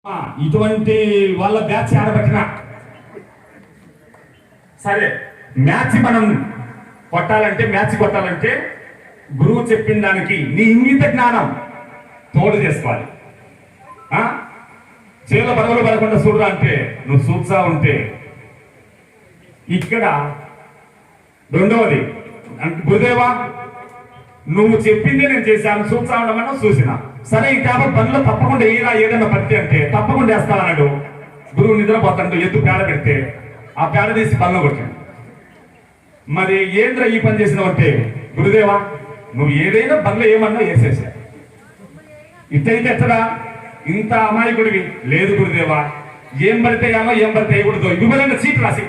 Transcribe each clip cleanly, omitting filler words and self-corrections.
ఇటువంటి వాళ్ళ బ్యాచ్ ఆడబట్టిన సరే, మ్యాచ్ మనం కొట్టాలంటే గురువు చెప్పిన దానికి నీ ఇంగిత జ్ఞానం తోడు చేసుకోవాలి. చేల బరువులు పడకుండా చూడరా అంటే నువ్వు చూసా ఉంటే. ఇక్కడ రెండవది గురుదేవా నువ్వు చెప్పిందే నేను చేశాను, చూసా ఉండమన్నా చూసినా. సరే ఈ కాబట్టి పనిలో తప్పకుండా ఏదైనా పడితే అంటే తప్పకుండా వేస్తానన్నాడు. గురువు నిద్రపోతాడు, ఎద్దు పేడ పెడితే ఆ పేడ తీసి పనిలో కొట్టాడు. మరి ఏంద్ర ఈ పని చేసినావు అంటే, గురుదేవా నువ్వు ఏదైనా పనిలో ఏమన్నా వేసేసా. ఇట్టయితే ఎట్టడా ఇంత అమాయకుడివి. లేదు గురుదేవా, ఏం పడితే ఏం పడితే వేయకూడదు. వివరంగా సీట్ రాసి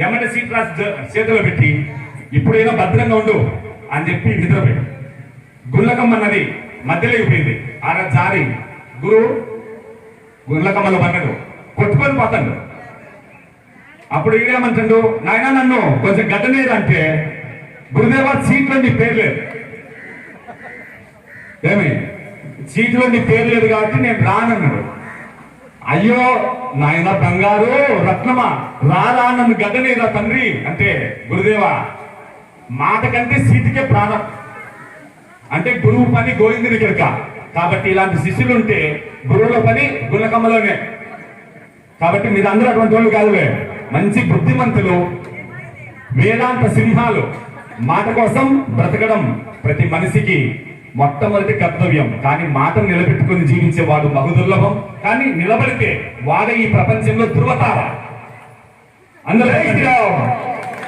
ఏమంటే సీట్ రాసి చేతిలో పెట్టి ఇప్పుడైనా భద్రంగా ఉండు అని చెప్పి నిద్రపోయాడు. గుళ్ళకమ్మ నది మధ్యలో అయిపోయింది. ఆడ జారి గురువు గుళ్ళకమ్మలో పడ్డాడు, కొట్టుకొని పోతాడు. అప్పుడు ఏమంటాడు, నాయన నన్ను కొంచెం గడ్డనేది అంటే, గురుదేవా సీట్లో నీ పేరు లేదు. ఏమి సీట్లో నీ పేరు లేదు కాబట్టి నేను రానన్నాడు. అయ్యో నాయన బంగారు రత్నమా రారా నన్ను గడ్డనేదా తండ్రి అంటే, గురుదేవా మాట కంటే సీటుకే ప్రాణం అంటే గురువు పని గోవిందుని దగ్గర. కాబట్టి ఇలాంటి శిష్యులు ఉంటే గురువుల పని గుళ్ళకమ్మలోనే. కాబట్టి మీరందరూ అటువంటి వాళ్ళు కాదులే, మంచి బుద్ధిమంతులు, వేదాంత సింహాలు. మాట కోసం బ్రతకడం ప్రతి మనిషికి మొట్టమొదటి కర్తవ్యం. కానీ మాటను నిలబెట్టుకుని జీవించేవాడు బహుదుర్లభం. కానీ నిలబడితే వాడే ఈ ప్రపంచంలో ధృవతార. అందులో